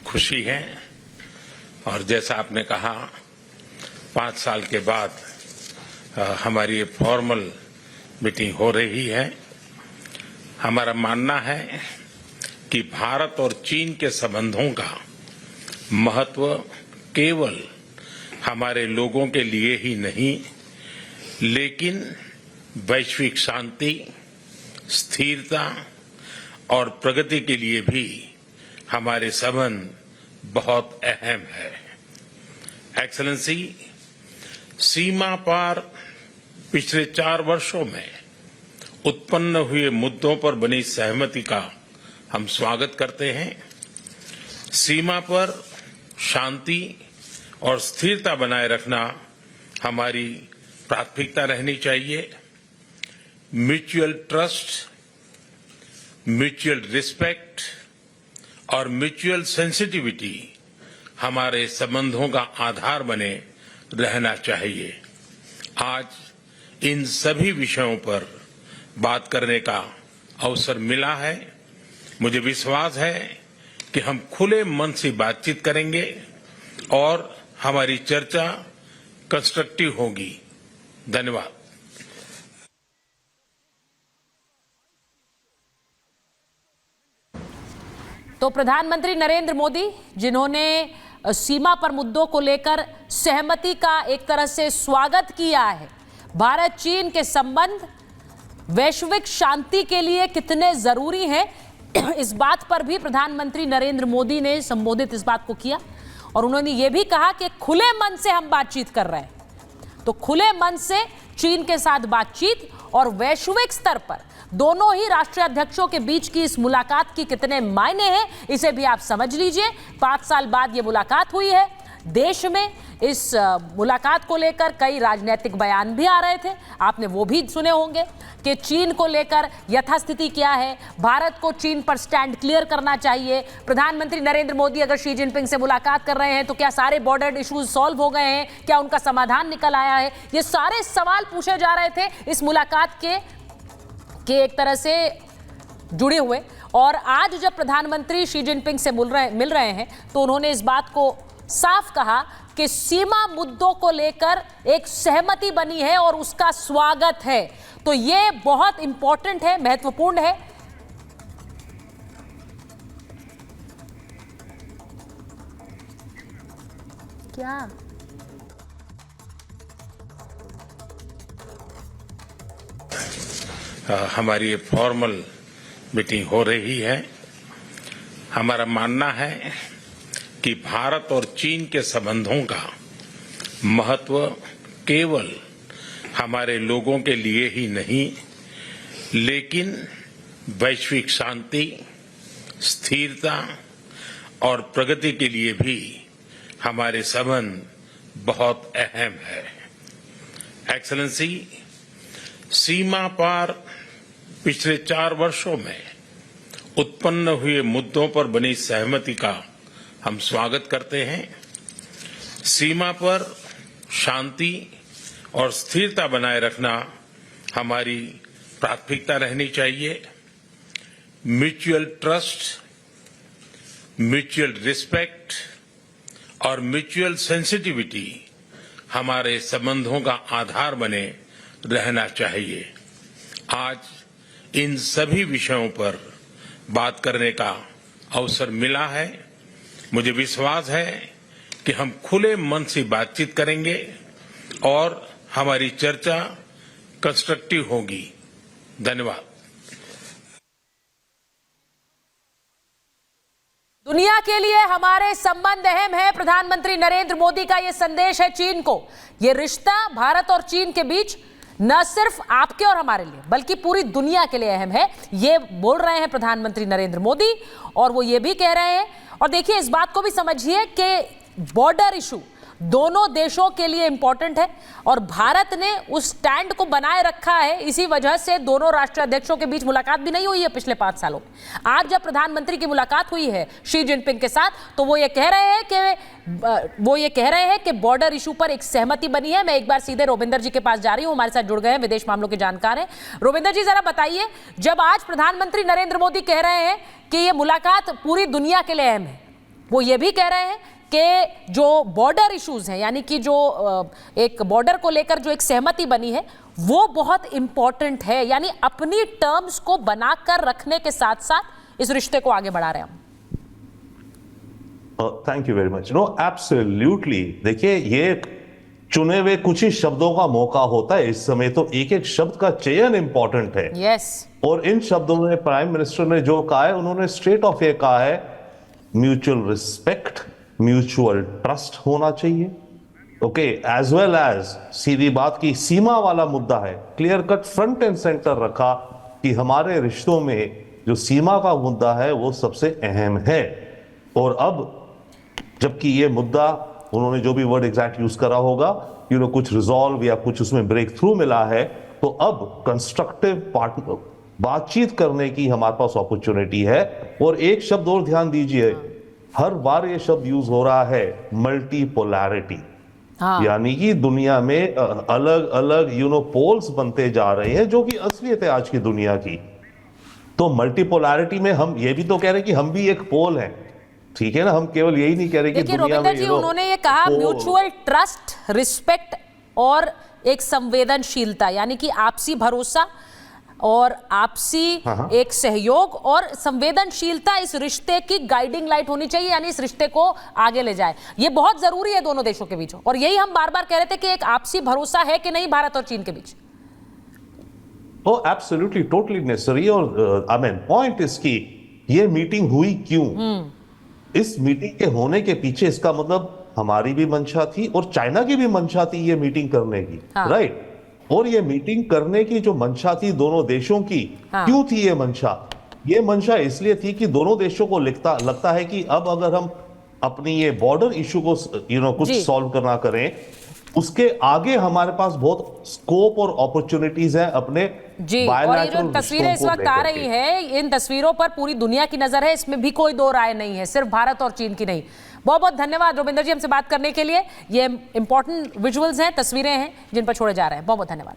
खुशी है और जैसा आपने कहा 5 साल के बाद हमारी ये फॉर्मल मीटिंग हो रही है। हमारा मानना है कि भारत और चीन के संबंधों का महत्व केवल हमारे लोगों के लिए ही नहीं, लेकिन वैश्विक शांति, स्थिरता और प्रगति के लिए भी हमारे संबंध बहुत अहम है। एक्सेलेंसी, सीमा पार पिछले 4 वर्षों में उत्पन्न हुए मुद्दों पर बनी सहमति का हम स्वागत करते हैं। सीमा पर शांति और स्थिरता बनाए रखना हमारी प्राथमिकता रहनी चाहिए। म्यूचुअल ट्रस्ट, म्यूचुअल रिस्पेक्ट और म्यूचुअल सेंसिटिविटी हमारे संबंधों का आधार बने रहना चाहिए। आज इन सभी विषयों पर बात करने का अवसर मिला है। मुझे विश्वास है कि हम खुले मन से बातचीत करेंगे और हमारी चर्चा कंस्ट्रक्टिव होगी। धन्यवाद। तो प्रधानमंत्री नरेंद्र मोदी, जिन्होंने सीमा पर मुद्दों को लेकर सहमति का एक तरह से स्वागत किया है। भारत चीन के संबंध वैश्विक शांति के लिए कितने जरूरी हैं, इस बात पर भी प्रधानमंत्री नरेंद्र मोदी ने संबोधित इस बात को किया और उन्होंने ये भी कहा कि खुले मन से हम बातचीत कर रहे हैं। तो खुले मन से चीन के साथ बातचीत और वैश्विक स्तर पर दोनों ही राष्ट्रीय अध्यक्षों के बीच की इस मुलाकात की कितने मायने हैं, इसे भी आप समझ लीजिए। 5 साल बाद ये मुलाकात हुई है। देश में इस मुलाकात को लेकर कई राजनीतिक बयान भी आ रहे थे, आपने वो भी सुने होंगे कि चीन को लेकर यथास्थिति क्या है, भारत को चीन पर स्टैंड क्लियर करना चाहिए। प्रधानमंत्री नरेंद्र मोदी अगर शी जिनपिंग से मुलाकात कर रहे हैं तो क्या सारे बॉर्डर इश्यूज सॉल्व हो गए हैं, क्या उनका समाधान निकल आया है? ये सारे सवाल पूछे जा रहे थे इस मुलाकात के एक तरह से जुड़े हुए। और आज जब प्रधानमंत्री शी जिनपिंग से मिल रहे हैं तो उन्होंने इस बात को साफ कहा कि सीमा मुद्दों को लेकर एक सहमति बनी है और उसका स्वागत है। तो ये बहुत इंपॉर्टेंट है, महत्वपूर्ण है। क्या हमारी ये फॉर्मल मीटिंग हो रही है। हमारा मानना है कि भारत और चीन के संबंधों का महत्व केवल हमारे लोगों के लिए ही नहीं, लेकिन वैश्विक शांति, स्थिरता और प्रगति के लिए भी हमारे संबंध बहुत अहम है। एक्सेलेंसी, सीमा पार पिछले 4 वर्षों में उत्पन्न हुए मुद्दों पर बनी सहमति का हम स्वागत करते हैं। सीमा पर शांति और स्थिरता बनाए रखना हमारी प्राथमिकता रहनी चाहिए। म्यूचुअल ट्रस्ट, म्यूचुअल रिस्पेक्ट और म्यूचुअल सेंसिटिविटी हमारे संबंधों का आधार बने रहना चाहिए। आज इन सभी विषयों पर बात करने का अवसर मिला है। मुझे विश्वास है कि हम खुले मन से बातचीत करेंगे और हमारी चर्चा कंस्ट्रक्टिव होगी। धन्यवाद। दुनिया के लिए हमारे संबंध अहम है। प्रधानमंत्री नरेंद्र मोदी का यह संदेश है चीन को। यह रिश्ता भारत और चीन के बीच न सिर्फ आपके और हमारे लिए बल्कि पूरी दुनिया के लिए अहम है, ये बोल रहे हैं प्रधानमंत्री नरेंद्र मोदी। और वो ये भी कह रहे हैं, और देखिए इस बात को भी समझिए कि बॉर्डर इशू दोनों देशों के लिए इंपॉर्टेंट है और भारत ने उस स्टैंड को बनाए रखा है। इसी वजह से दोनों राष्ट्रीय अध्यक्षों के बीच मुलाकात भी नहीं हुई है पिछले 5 सालों में। आज जब प्रधानमंत्री की मुलाकात हुई है शी जिनपिंग के साथ, तो वो ये कह रहे हैं कि बॉर्डर इशू पर एक सहमति बनी है। मैं एक बार सीधे रोविंदर जी के पास जा रही हूं, हमारे साथ जुड़ गए हैं, विदेश मामलों के जानकार हैं। रोविंदर जी, जरा बताइए, जब आज प्रधानमंत्री नरेंद्र मोदी कह रहे हैं कि ये मुलाकात पूरी दुनिया के लिए अहम है, वो ये भी कह रहे हैं कि जो बॉर्डर इश्यूज हैं, यानी कि जो एक बॉर्डर को लेकर जो एक सहमति बनी है, वो बहुत इंपॉर्टेंट है। यानी अपनी टर्म्स को बनाकर रखने के साथ साथ इस रिश्ते को आगे बढ़ा रहे हैं हम। Thank you very much. No, absolutely. देखिए, ये चुने हुए कुछ ही शब्दों का मौका होता है इस समय, तो एक एक शब्द का चयन इंपॉर्टेंट है। यस। और इन शब्दों में प्राइम मिनिस्टर ने जो कहा है, उन्होंने स्ट्रेट ऑफ ये कहा है, म्यूचुअल रिस्पेक्ट, म्यूचुअल ट्रस्ट होना चाहिए। ओके, एज वेल एज सीधी बात की सीमा वाला मुद्दा है, clear cut front end centre रखा कि हमारे रिश्तों में जो सीमा का मुद्दा है वो सबसे अहम है। और अब जबकि ये मुद्दा, उन्होंने जो भी वर्ड एग्जैक्ट यूज करा होगा, कुछ रिजॉल्व या कुछ उसमें ब्रेक थ्रू मिला है, तो अब कंस्ट्रक्टिव बातचीत करने की हमारे पास अपॉर्चुनिटी है। और एक शब्द और ध्यान दीजिए, हर बार ये शब्द यूज हो रहा है, मल्टीपोलैरिटी। यानी कि दुनिया में अलग अलग पोल्स बनते जा रहे हैं, जो कि असलियत है आज की दुनिया की। तो मल्टीपोलैरिटी में हम ये भी तो कह रहे हैं कि हम भी एक पोल हैं, ठीक है ना। हम केवल यही नहीं कह रहे कि दुनिया में जी, उन्होंने ये कहा म्यूचुअल ट्रस्ट, रिस्पेक्ट और एक संवेदनशीलता, यानी कि आपसी भरोसा और आपसी एक सहयोग और संवेदनशीलता इस रिश्ते की गाइडिंग लाइट होनी चाहिए, यानी इस रिश्ते को आगे ले जाए। ये बहुत जरूरी है दोनों देशों के बीच, और यही हम बार बार कह रहे थे कि एक आपसी भरोसा है कि नहीं भारत और चीन के बीच। Oh, absolutely, totally necessary। और आई मीन पॉइंट इसकी, ये मीटिंग हुई क्यों? इस मीटिंग के होने के पीछे इसका मतलब हमारी भी मंशा थी और चाइना की भी मंशा थी ये मीटिंग करने की, राइट। और ये मीटिंग करने की जो मंशा थी दोनों देशों की, क्यों थी ये मंशा? ये मंशा इसलिए थी कि दोनों देशों को लगता है कि अब अगर हम अपनी ये बॉर्डर इशू को कुछ सॉल्व करना करें, उसके आगे हमारे पास बहुत स्कोप और अपॉर्चुनिटीज हैं अपने जी। और ये जो तस्वीरें इस वक्त आ रही है, इन तस्वीरों पर पूरी दुनिया की नजर है, इसमें भी कोई दो राय नहीं है, सिर्फ भारत और चीन की नहीं। बहुत बहुत धन्यवाद रोबिंदर जी हमसे बात करने के लिए। ये इंपॉर्टेंट विजुअल्स हैं, तस्वीरें हैं जिन पर छोड़े जा रहे हैं। बहुत बहुत धन्यवाद।